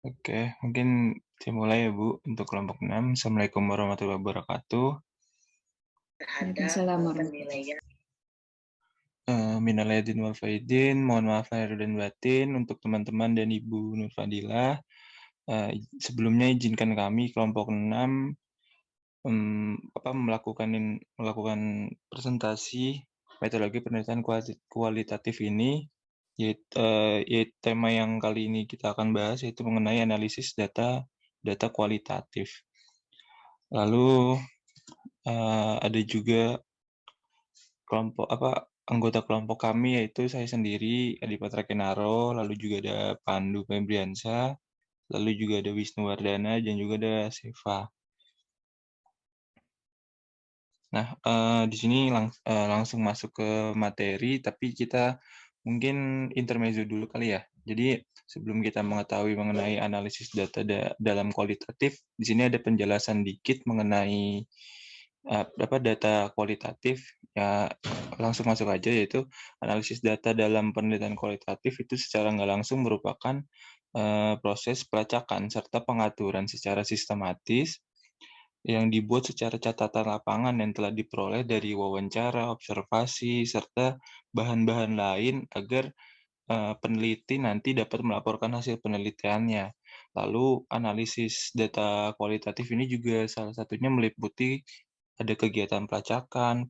Oke, mungkin saya mulai ya Bu, untuk kelompok 6. Assalamualaikum warahmatullahi wabarakatuh. Waalaikumsalam warahmatullahi Minal aidin wal faidin, mohon maaf lahir dan batin untuk teman-teman dan Ibu Nur Fadilah. Sebelumnya izinkan kami kelompok 6 melakukan presentasi metodologi penelitian kualitatif ini, yaitu tema yang kali ini kita akan bahas yaitu mengenai analisis data kualitatif. Lalu ada juga anggota kelompok kami yaitu saya sendiri Adipatra Kenaro, lalu juga ada Pandu Febriansyah, lalu juga ada Wisnu Wardana dan juga ada Seva. Nah, di sini langsung masuk ke materi, tapi kita mungkin intermezzo dulu kali ya. Jadi sebelum kita mengetahui mengenai analisis data dalam kualitatif, di sini ada penjelasan dikit mengenai data kualitatif. Ya, langsung masuk aja, yaitu analisis data dalam penelitian kualitatif itu secara nggak langsung merupakan proses pelacakan serta pengaturan secara sistematis yang dibuat secara catatan lapangan yang telah diperoleh dari wawancara, observasi, serta bahan-bahan lain agar peneliti nanti dapat melaporkan hasil penelitiannya. Lalu analisis data kualitatif ini juga salah satunya meliputi ada kegiatan pelacakan,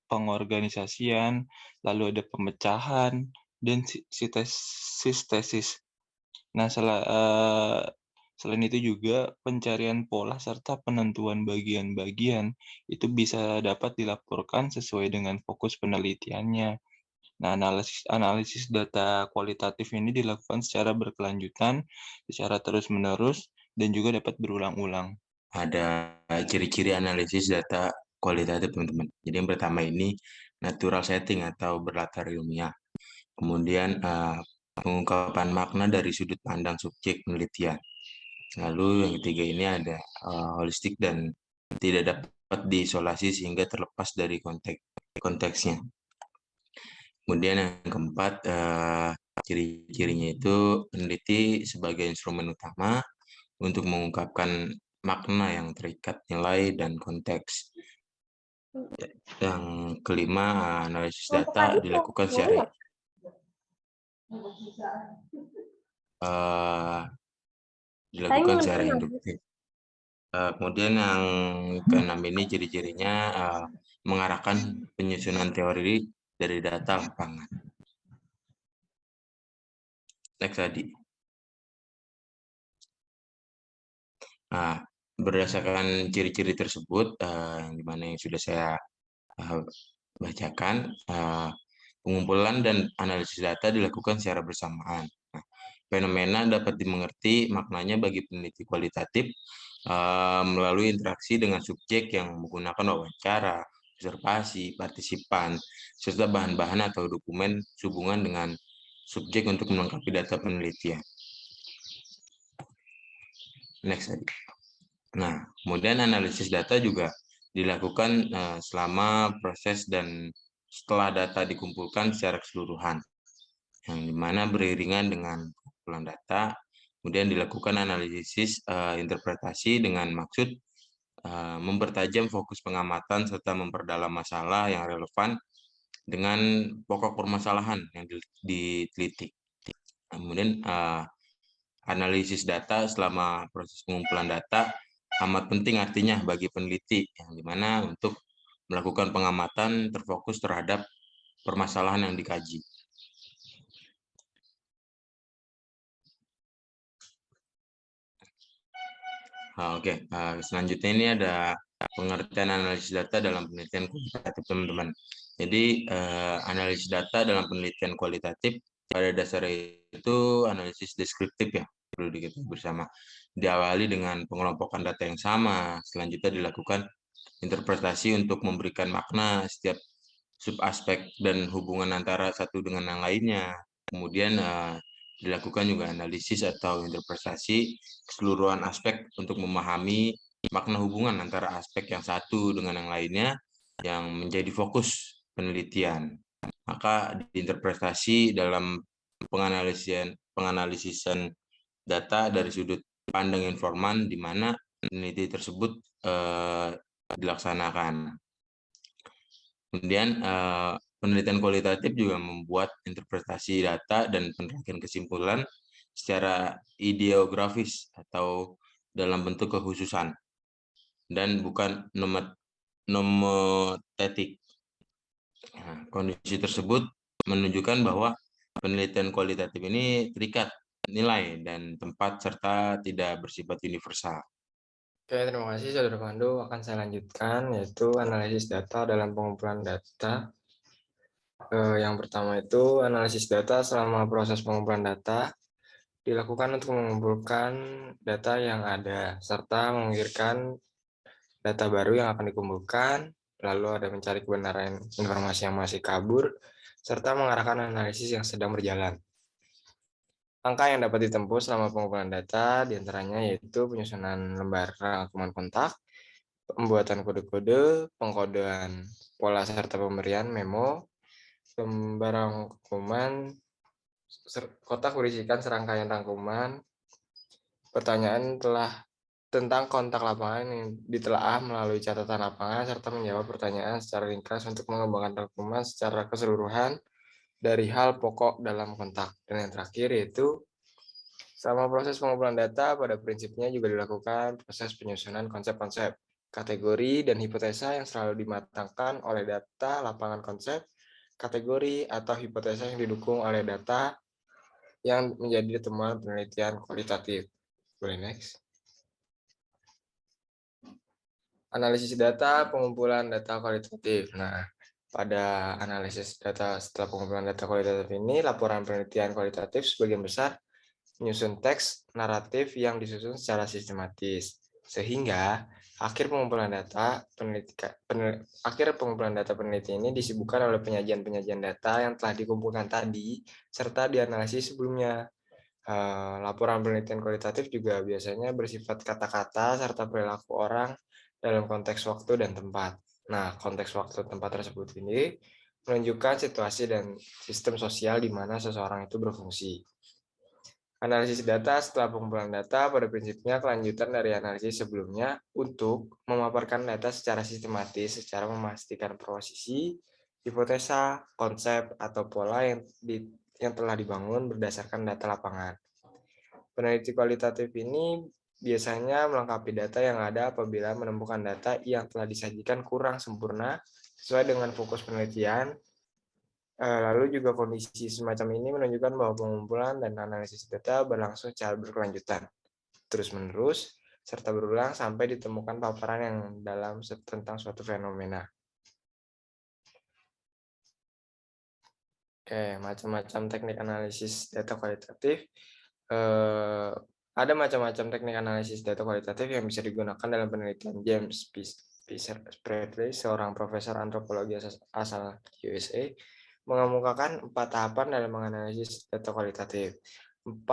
pengorganisasian, lalu ada pemecahan, dan sintesis. Nah, selain itu juga pencarian pola serta penentuan bagian-bagian itu bisa dapat dilaporkan sesuai dengan fokus penelitiannya. Nah, analisis data kualitatif ini dilakukan secara berkelanjutan, secara terus-menerus, dan juga dapat berulang-ulang. Ada ciri-ciri analisis data kualitatif, teman-teman. Jadi yang pertama ini natural setting atau berlatar ilmiah. Kemudian pengungkapan makna dari sudut pandang subjek penelitian. Lalu yang ketiga ini ada holistik dan tidak dapat diisolasi sehingga terlepas dari konteksnya. Kemudian yang keempat, ciri-cirinya itu peneliti sebagai instrumen utama untuk mengungkapkan makna yang terikat nilai dan konteks. Yang kelima, analisis data dilakukan secara induktif. Kemudian yang keenam ini ciri-cirinya mengarahkan penyusunan teori dari data lapangan. Next tadi. Nah, berdasarkan ciri-ciri tersebut, yang dimana yang sudah saya bacakan, pengumpulan dan analisis data dilakukan secara bersamaan. Nah, fenomena dapat dimengerti maknanya bagi peneliti kualitatif melalui interaksi dengan subjek yang menggunakan wawancara, observasi, partisipan, serta bahan-bahan atau dokumen sehubungan dengan subjek untuk melengkapi data penelitian. Next tadi. Nah, kemudian analisis data juga dilakukan selama proses dan setelah data dikumpulkan secara keseluruhan, yang dimana beriringan dengan pengumpulan data, kemudian dilakukan analisis interpretasi dengan maksud mempertajam fokus pengamatan serta memperdalam masalah yang relevan dengan pokok permasalahan yang diteliti. Kemudian analisis data selama proses pengumpulan data amat penting artinya bagi peneliti, yang dimana untuk melakukan pengamatan terfokus terhadap permasalahan yang dikaji. Oke, selanjutnya ini ada pengertian analisis data dalam penelitian kualitatif, teman-teman. Jadi analisis data dalam penelitian kualitatif pada dasarnya itu analisis deskriptif ya, perlu diketahui bersama. Diawali dengan pengelompokan data yang sama, selanjutnya dilakukan interpretasi untuk memberikan makna setiap subaspek dan hubungan antara satu dengan yang lainnya. Kemudian dilakukan juga analisis atau interpretasi keseluruhan aspek untuk memahami makna hubungan antara aspek yang satu dengan yang lainnya yang menjadi fokus penelitian. Maka diinterpretasi dalam penganalisisan data dari sudut pandang informan di mana peneliti tersebut dilaksanakan. Kemudian penelitian kualitatif juga membuat interpretasi data dan penerapan kesimpulan secara ideografis atau dalam bentuk kekhususan dan bukan nomotetik. Nah, kondisi tersebut menunjukkan bahwa penelitian kualitatif ini terikat nilai dan tempat serta tidak bersifat universal. Oke, terima kasih Saudara Pandu. Akan saya lanjutkan, yaitu analisis data dalam pengumpulan data. Yang pertama itu analisis data selama proses pengumpulan data dilakukan untuk mengumpulkan data yang ada, serta memikirkan data baru yang akan dikumpulkan, lalu ada mencari kebenaran informasi yang masih kabur, serta mengarahkan analisis yang sedang berjalan. Langkah yang dapat ditempuh selama pengumpulan data diantaranya yaitu penyusunan lembar rangkuman kontak, pembuatan kode-kode, pengkodean pola serta pemberian memo, lembar rangkuman, kotak berisikan serangkaian rangkuman, pertanyaan tentang kontak lapangan yang ditelaah melalui catatan lapangan, serta menjawab pertanyaan secara ringkas untuk mengembangkan rangkuman secara keseluruhan dari hal pokok dalam kontak. Dan yang terakhir yaitu selama proses pengumpulan data, pada prinsipnya juga dilakukan proses penyusunan konsep-konsep, kategori, dan hipotesa yang selalu dimatangkan oleh data lapangan konsep, kategori, atau hipotesa yang didukung oleh data yang menjadi temuan penelitian kualitatif. Boleh next. Analisis data, pengumpulan data kualitatif. Nah, pada analisis data setelah pengumpulan data kualitatif ini, laporan penelitian kualitatif sebagian besar menyusun teks naratif yang disusun secara sistematis, sehingga akhir pengumpulan data peneliti ini disibukkan oleh penyajian data yang telah dikumpulkan tadi serta dianalisis sebelumnya. Laporan penelitian kualitatif juga biasanya bersifat kata-kata serta perilaku orang dalam konteks waktu dan tempat. Nah, konteks waktu tempat tersebut ini menunjukkan situasi dan sistem sosial di mana seseorang itu berfungsi. Analisis data setelah pengumpulan data pada prinsipnya kelanjutan dari analisis sebelumnya untuk memaparkan data secara sistematis, secara memastikan posisi, hipotesa, konsep, atau pola yang telah dibangun berdasarkan data lapangan. Peneliti kualitatif ini biasanya melengkapi data yang ada apabila menemukan data yang telah disajikan kurang sempurna sesuai dengan fokus penelitian. Lalu juga kondisi semacam ini menunjukkan bahwa pengumpulan dan analisis data berlangsung secara berkelanjutan, terus-menerus, serta berulang sampai ditemukan paparan yang dalam tentang suatu fenomena. Oke, macam-macam teknik analisis data kualitatif. Ada macam-macam teknik analisis data kualitatif yang bisa digunakan dalam penelitian. James Bradley, seorang profesor antropologi asal USA, mengemukakan 4 tahapan dalam menganalisis data kualitatif. 4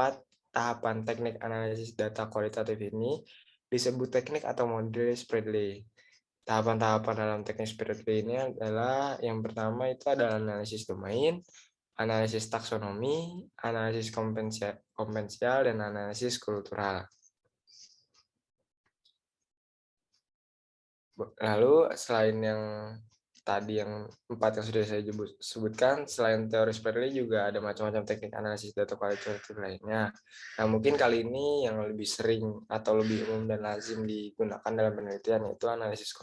tahapan teknik analisis data kualitatif ini disebut teknik atau model Bradley. Tahapan-tahapan dalam teknik Bradley ini adalah yang pertama itu adalah analisis domain, analisis taksonomi, analisis kompensial, dan analisis kultural. Lalu selain yang tadi yang 4 yang sudah saya sebutkan, selain teori Bradley juga ada macam-macam teknik analisis data kualitatif lainnya. Nah, mungkin kali ini yang lebih sering atau lebih umum dan lazim digunakan dalam penelitian yaitu analisis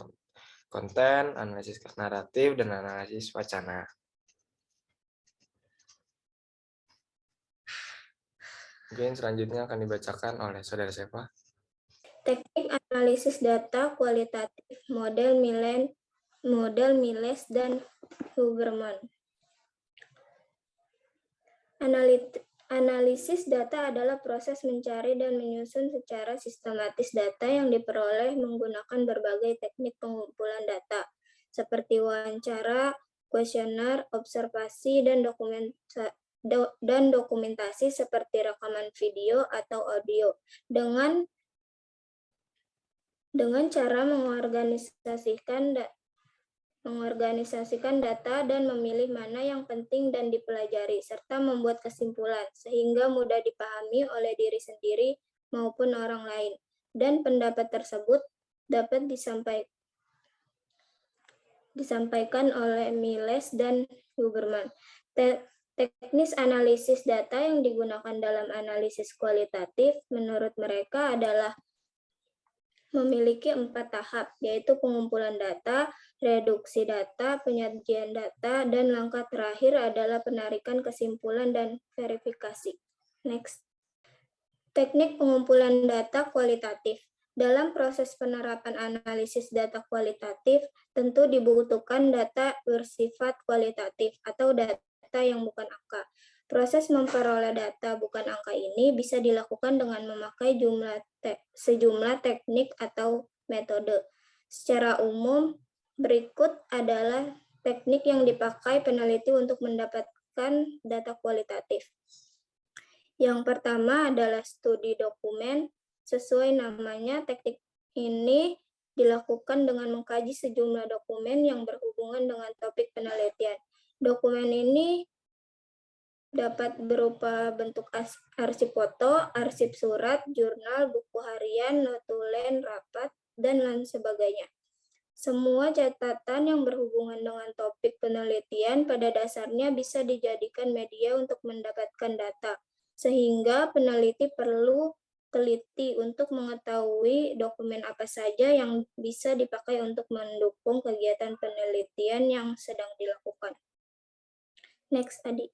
konten, analisis naratif, dan analisis wacana. Mungkin selanjutnya akan dibacakan oleh Saudara Seva. Teknik analisis data kualitatif model Miles dan Huberman. Analisis data adalah proses mencari dan menyusun secara sistematis data yang diperoleh menggunakan berbagai teknik pengumpulan data, seperti wawancara, kuesioner, observasi, dan dokumentasi seperti rekaman video atau audio, dengan cara mengorganisasikan data dan memilih mana yang penting dan dipelajari, serta membuat kesimpulan, sehingga mudah dipahami oleh diri sendiri maupun orang lain. Dan pendapat tersebut dapat disampaikan oleh Miles dan Huberman. Teknis analisis data yang digunakan dalam analisis kualitatif menurut mereka adalah memiliki 4 tahap, yaitu pengumpulan data, reduksi data, penyajian data, dan langkah terakhir adalah penarikan kesimpulan dan verifikasi. Next. Teknik pengumpulan data kualitatif. Dalam proses penerapan analisis data kualitatif, tentu dibutuhkan data bersifat kualitatif atau data yang bukan angka. Proses memperoleh data bukan angka ini bisa dilakukan dengan memakai sejumlah teknik atau metode. Secara umum, berikut adalah teknik yang dipakai peneliti untuk mendapatkan data kualitatif. Yang pertama adalah studi dokumen. Sesuai namanya, teknik ini dilakukan dengan mengkaji sejumlah dokumen yang berhubungan dengan topik penelitian. Dokumen ini dapat berupa bentuk arsip foto, arsip surat, jurnal, buku harian, notulen, rapat, dan lain sebagainya. Semua catatan yang berhubungan dengan topik penelitian pada dasarnya bisa dijadikan media untuk mendapatkan data, sehingga peneliti perlu teliti untuk mengetahui dokumen apa saja yang bisa dipakai untuk mendukung kegiatan penelitian yang sedang dilakukan. Next, Adi.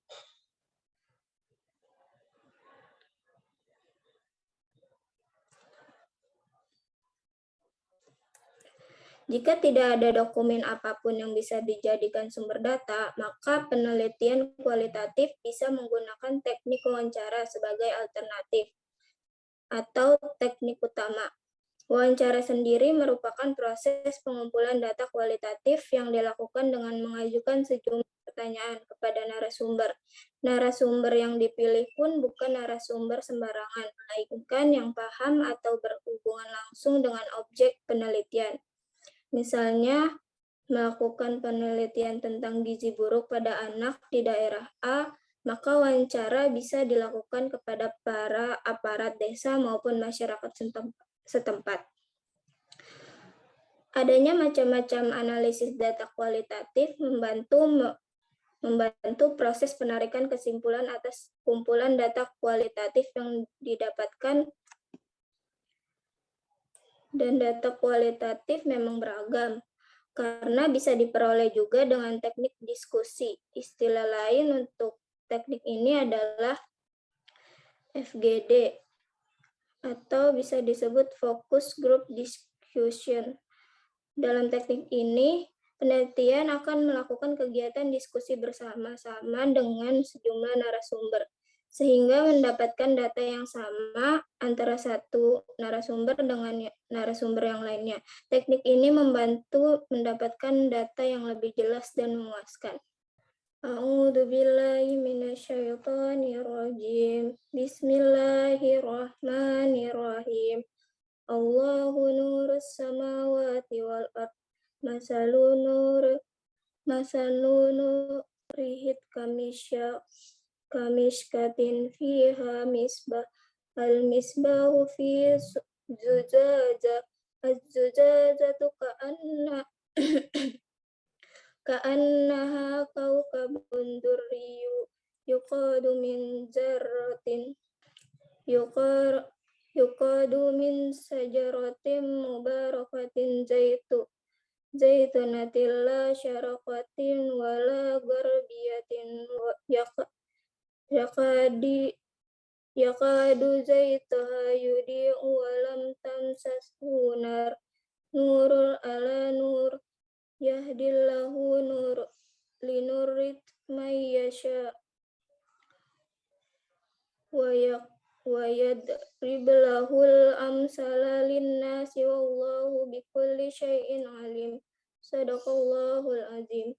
Jika tidak ada dokumen apapun yang bisa dijadikan sumber data, maka penelitian kualitatif bisa menggunakan teknik wawancara sebagai alternatif atau teknik utama. Wawancara sendiri merupakan proses pengumpulan data kualitatif yang dilakukan dengan mengajukan sejumlah pertanyaan kepada narasumber. Narasumber yang dipilih pun bukan narasumber sembarangan, melainkan yang paham atau berhubungan langsung dengan objek penelitian. Misalnya, melakukan penelitian tentang gizi buruk pada anak di daerah A, maka wawancara bisa dilakukan kepada para aparat desa maupun masyarakat setempat. Adanya macam-macam analisis data kualitatif membantu proses penarikan kesimpulan atas kumpulan data kualitatif yang didapatkan. Dan data kualitatif memang beragam, karena bisa diperoleh juga dengan teknik diskusi. Istilah lain untuk teknik ini adalah FGD, atau bisa disebut Focus Group Discussion. Dalam teknik ini, penelitian akan melakukan kegiatan diskusi bersama-sama dengan sejumlah narasumber, sehingga mendapatkan data yang sama antara satu narasumber dengan narasumber yang lainnya. Teknik ini membantu mendapatkan data yang lebih jelas dan memuaskan. A'udzu billahi minasyaitonir rajim. Bismillahirrahmanirrahim. Allahu nurus samawati wal ard. Masalu nurihit kamishkatin fiha misbah al-misbahu fi zujajah az-zujajatu ka'annaha kawkabun durriyu yuqadu min zarratin yuqadu min sajaratin mubarakatin zaitunatin la syaraqatin wala garbiyatin yakadu zaituha yudi'u walam tamsashu nar nurul ala nur yahdillahu nur linurit mayyasha wa yadriblahul amsala linnasi wallahu bikulli syai'in alim. Sadaqallahul azim.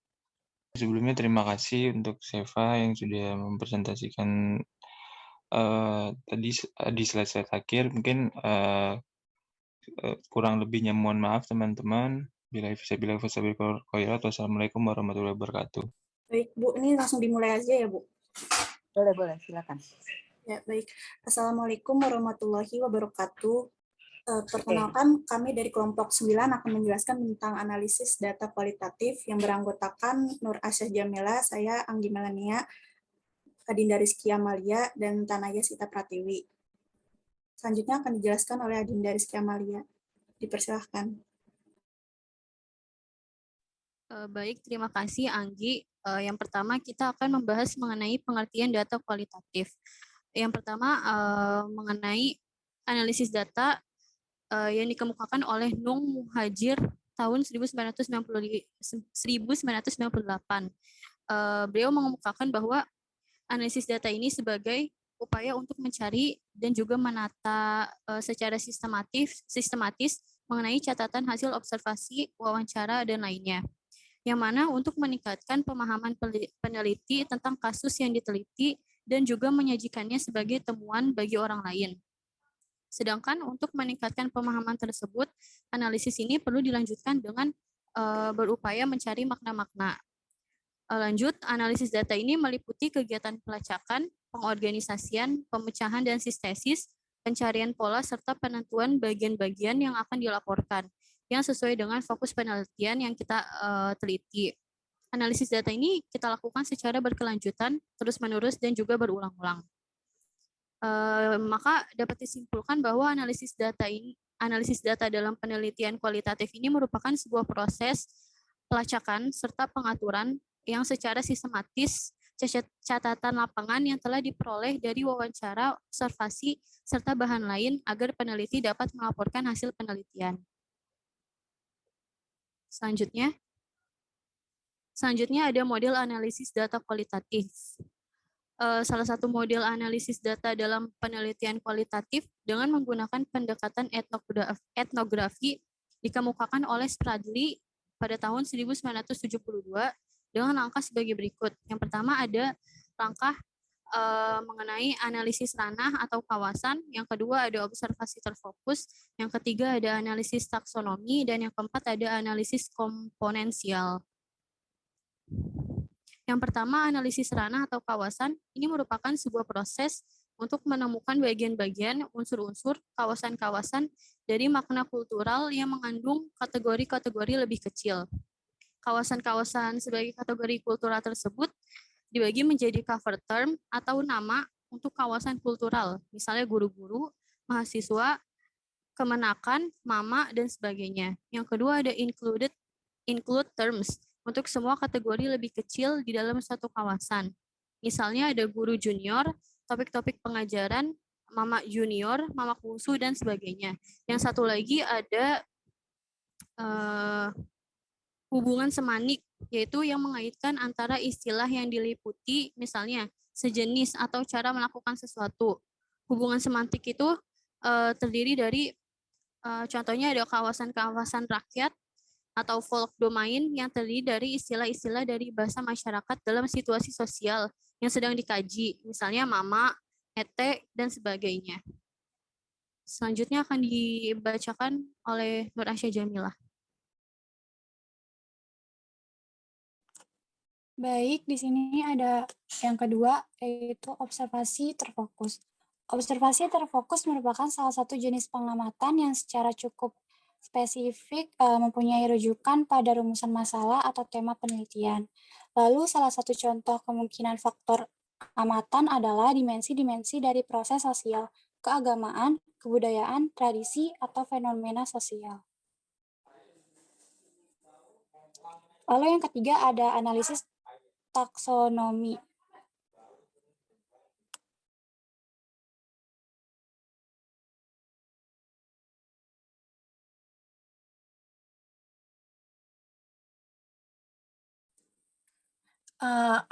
Sebelumnya terima kasih untuk Seva yang sudah mempresentasikan tadi di slide akhir. Mungkin kurang lebihnya mohon maaf teman-teman. Wassalamualaikum warahmatullahi wabarakatuh. Baik, Bu. Ini langsung dimulai aja ya, Bu? Boleh, silakan. Ya, baik. Assalamualaikum warahmatullahi wabarakatuh. Perkenalkan, kami dari kelompok 9 akan menjelaskan tentang analisis data kualitatif yang beranggotakan Nur Asyah Jamila, saya Anggi Melania, Adinda Rizky Amalia, dan Tanaya Sita Pratiwi. Selanjutnya akan dijelaskan oleh Adinda Rizky Amalia. Dipersilahkan. Baik, terima kasih Anggi. Yang pertama kita akan membahas mengenai pengertian data kualitatif. Yang pertama mengenai analisis data yang dikemukakan oleh Nung Muhajir tahun 1998. Beliau mengemukakan bahwa analisis data ini sebagai upaya untuk mencari dan juga menata secara sistematis mengenai catatan hasil observasi, wawancara, dan lainnya. Yang mana untuk meningkatkan pemahaman peneliti tentang kasus yang diteliti dan juga menyajikannya sebagai temuan bagi orang lain. Sedangkan untuk meningkatkan pemahaman tersebut, analisis ini perlu dilanjutkan dengan berupaya mencari makna-makna. Lanjut, analisis data ini meliputi kegiatan pelacakan, pengorganisasian, pemecahan dan sintesis, pencarian pola, serta penentuan bagian-bagian yang akan dilaporkan, yang sesuai dengan fokus penelitian yang kita teliti. Analisis data ini kita lakukan secara berkelanjutan, terus-menerus, dan juga berulang-ulang. Maka dapat disimpulkan bahwa analisis data dalam penelitian kualitatif ini merupakan sebuah proses pelacakan serta pengaturan yang secara sistematis catatan lapangan yang telah diperoleh dari wawancara, observasi, serta bahan lain agar peneliti dapat melaporkan hasil penelitian. Selanjutnya ada model analisis data kualitatif. Salah satu model analisis data dalam penelitian kualitatif dengan menggunakan pendekatan etnografi dikemukakan oleh Spradley pada tahun 1972 dengan langkah sebagai berikut. Yang pertama ada langkah mengenai analisis ranah atau kawasan, yang kedua ada observasi terfokus, yang ketiga ada analisis taksonomi, dan yang keempat ada analisis komponensial. Yang pertama, analisis ranah atau kawasan ini merupakan sebuah proses untuk menemukan bagian-bagian, unsur-unsur, kawasan-kawasan dari makna kultural yang mengandung kategori-kategori lebih kecil. Kawasan-kawasan sebagai kategori kultural tersebut dibagi menjadi cover term atau nama untuk kawasan kultural, misalnya guru-guru, mahasiswa, kemenakan, mama, dan sebagainya. Yang kedua ada include terms untuk semua kategori lebih kecil di dalam satu kawasan. Misalnya ada guru junior, topik-topik pengajaran, mama junior, mama khusu, dan sebagainya. Yang satu lagi ada hubungan semanik, yaitu yang mengaitkan antara istilah yang diliputi, misalnya sejenis atau cara melakukan sesuatu. Hubungan semantik itu terdiri dari, contohnya ada kawasan-kawasan rakyat atau folk domain yang terdiri dari istilah-istilah dari bahasa masyarakat dalam situasi sosial yang sedang dikaji, misalnya mama, ete, dan sebagainya. Selanjutnya akan dibacakan oleh Nur Asyah Jamilah. Baik, di sini ada yang kedua, yaitu observasi terfokus. Observasi terfokus merupakan salah satu jenis pengamatan yang secara cukup spesifik mempunyai rujukan pada rumusan masalah atau tema penelitian. Lalu salah satu contoh kemungkinan faktor amatan adalah dimensi-dimensi dari proses sosial, keagamaan, kebudayaan, tradisi, atau fenomena sosial. Lalu yang ketiga ada analisis taksonomi.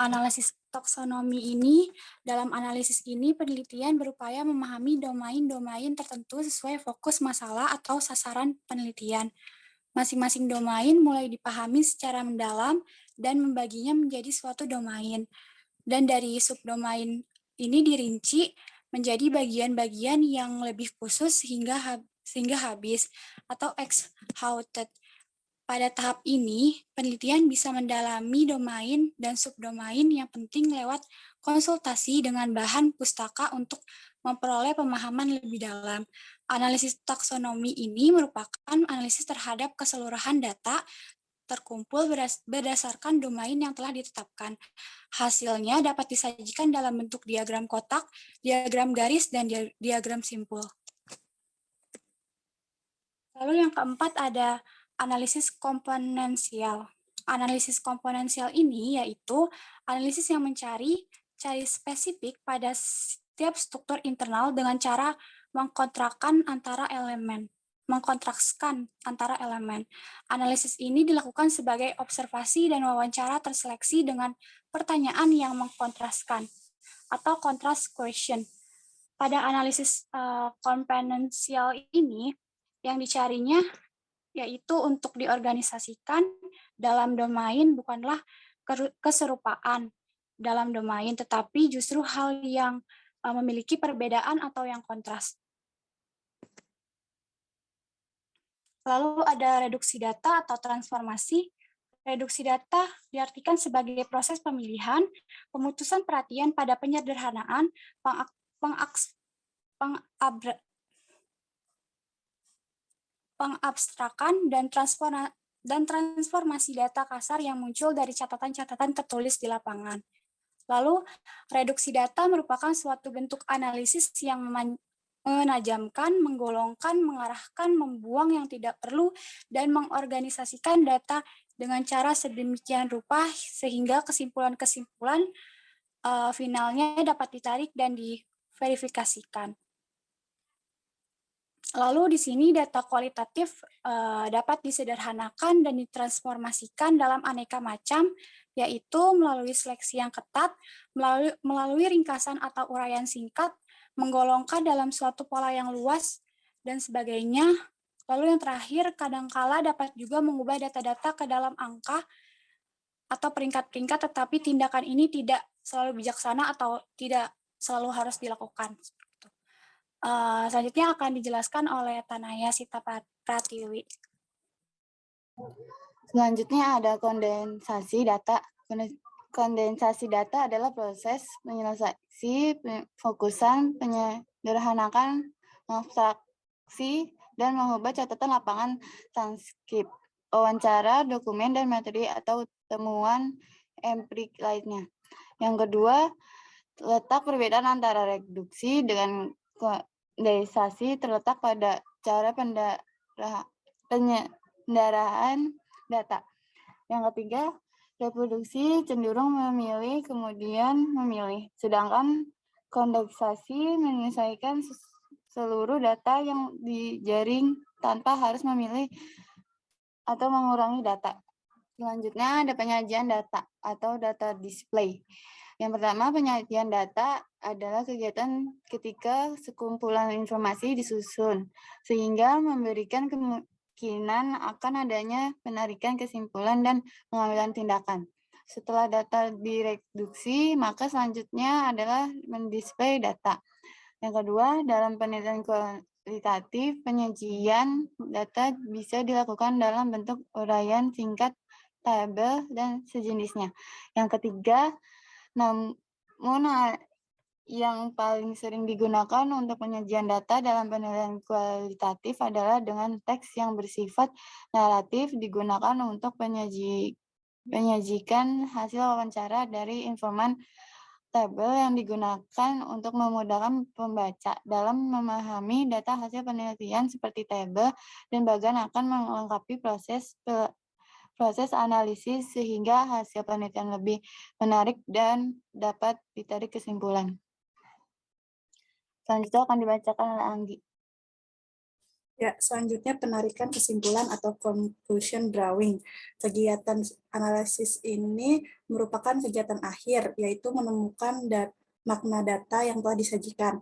Analisis taksonomi ini, dalam analisis ini penelitian berupaya memahami domain-domain tertentu sesuai fokus masalah atau sasaran penelitian. Masing-masing domain mulai dipahami secara mendalam dan membaginya menjadi suatu domain. Dan dari subdomain ini dirinci menjadi bagian-bagian yang lebih khusus sehingga habis atau exhausted. Pada tahap ini, penelitian bisa mendalami domain dan subdomain yang penting lewat konsultasi dengan bahan pustaka untuk memperoleh pemahaman lebih dalam. Analisis taksonomi ini merupakan analisis terhadap keseluruhan data terkumpul berdasarkan domain yang telah ditetapkan. Hasilnya dapat disajikan dalam bentuk diagram kotak, diagram garis, dan diagram simpul. Lalu yang keempat ada analisis komponensial. Analisis komponensial ini yaitu analisis yang mencari spesifik pada setiap struktur internal dengan cara mengkontrakskan antara elemen. Analisis ini dilakukan sebagai observasi dan wawancara terseleksi dengan pertanyaan yang mengkontraskan atau contrast question. Pada analisis komponensial ini, yang dicarinya yaitu untuk diorganisasikan dalam domain bukanlah keserupaan dalam domain, tetapi justru hal yang memiliki perbedaan atau yang kontras. Lalu ada reduksi data atau transformasi. Reduksi data diartikan sebagai proses pemilihan, pemutusan perhatian pada penyederhanaan, pengabstrakan, dan transformasi data kasar yang muncul dari catatan-catatan tertulis di lapangan. Lalu, reduksi data merupakan suatu bentuk analisis yang menajamkan, menggolongkan, mengarahkan, membuang yang tidak perlu, dan mengorganisasikan data dengan cara sedemikian rupa sehingga kesimpulan-kesimpulan finalnya dapat ditarik dan diverifikasikan. Lalu di sini data kualitatif dapat disederhanakan dan ditransformasikan dalam aneka macam, yaitu melalui seleksi yang ketat, melalui ringkasan atau uraian singkat, menggolongkan dalam suatu pola yang luas, dan sebagainya. Lalu yang terakhir, kadangkala dapat juga mengubah data-data ke dalam angka atau peringkat-peringkat, tetapi tindakan ini tidak selalu bijaksana atau tidak selalu harus dilakukan. Selanjutnya akan dijelaskan oleh Tanaya Sita Pratiwi. Selanjutnya ada kondensasi data. Kondensasi data adalah proses menyelesaikan, fokusan, penyederhanakan, abstraksi, dan mengubah catatan lapangan, transkrip, wawancara, dokumen, dan materi atau temuan empirik lainnya. Yang kedua, letak perbedaan antara reduksi dengan kondensasi terletak pada cara penyendaraan data. Yang ketiga, reproduksi cenderung memilih kemudian memilih, sedangkan kondensasi menyelesaikan seluruh data yang dijaring tanpa harus memilih atau mengurangi data. Selanjutnya ada penyajian data atau data display. Yang pertama, penyajian data adalah kegiatan ketika sekumpulan informasi disusun, sehingga memberikan kemungkinan akan adanya penarikan kesimpulan dan pengambilan tindakan. Setelah data direduksi, maka selanjutnya adalah mendisplay data. Yang kedua, dalam penelitian kualitatif, penyajian data bisa dilakukan dalam bentuk uraian singkat, tabel, dan sejenisnya. Yang ketiga, namun yang paling sering digunakan untuk penyajian data dalam penilaian kualitatif adalah dengan teks yang bersifat naratif digunakan untuk penyajikan hasil wawancara dari informan. Tabel yang digunakan untuk memudahkan pembaca dalam memahami data hasil penelitian seperti tabel dan bagian akan melengkapi proses analisis sehingga hasil penelitian lebih menarik dan dapat ditarik kesimpulan. Selanjutnya akan dibacakan oleh Anggi. Ya, selanjutnya penarikan kesimpulan atau conclusion drawing. Kegiatan analisis ini merupakan kegiatan akhir, yaitu menemukan makna data yang telah disajikan.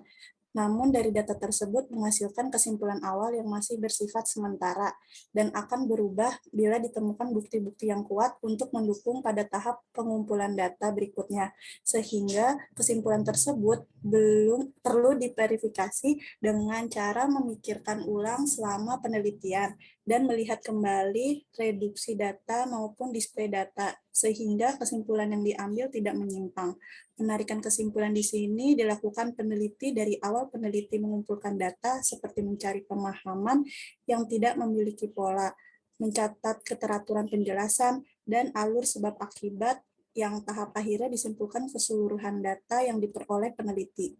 Namun dari data tersebut menghasilkan kesimpulan awal yang masih bersifat sementara dan akan berubah bila ditemukan bukti-bukti yang kuat untuk mendukung pada tahap pengumpulan data berikutnya. Sehingga kesimpulan tersebut belum perlu diverifikasi dengan cara memikirkan ulang selama penelitian dan melihat kembali reduksi data maupun display data, sehingga kesimpulan yang diambil tidak menyimpang. Penarikan kesimpulan di sini dilakukan peneliti dari awal peneliti mengumpulkan data seperti mencari pemahaman yang tidak memiliki pola, mencatat keteraturan penjelasan, dan alur sebab akibat yang tahap akhirnya disimpulkan keseluruhan data yang diperoleh peneliti.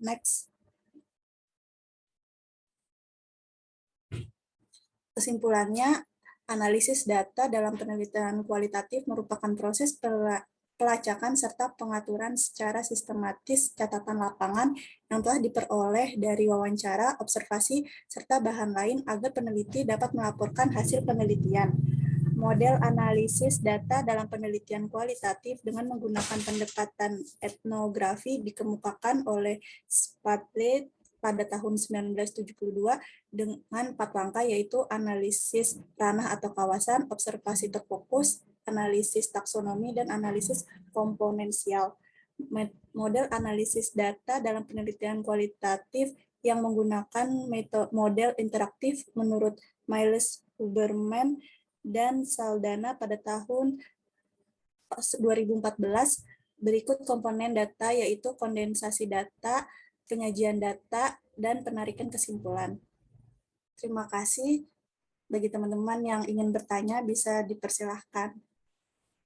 Next. Kesimpulannya, analisis data dalam penelitian kualitatif merupakan proses pelacakan serta pengaturan secara sistematis catatan lapangan yang telah diperoleh dari wawancara, observasi, serta bahan lain agar peneliti dapat melaporkan hasil penelitian. Model analisis data dalam penelitian kualitatif dengan menggunakan pendekatan etnografi dikemukakan oleh Spadley pada tahun 1972 dengan 4 langkah, yaitu analisis ranah atau kawasan, observasi terfokus, analisis taksonomi, dan analisis komponensial. Model analisis data dalam penelitian kualitatif yang menggunakan model interaktif menurut Miles Huberman dan Saldana pada tahun 2014. Berikut komponen data, yaitu kondensasi data, penyajian data, dan penarikan kesimpulan. Terima kasih. Bagi teman-teman yang ingin bertanya, bisa dipersilahkan.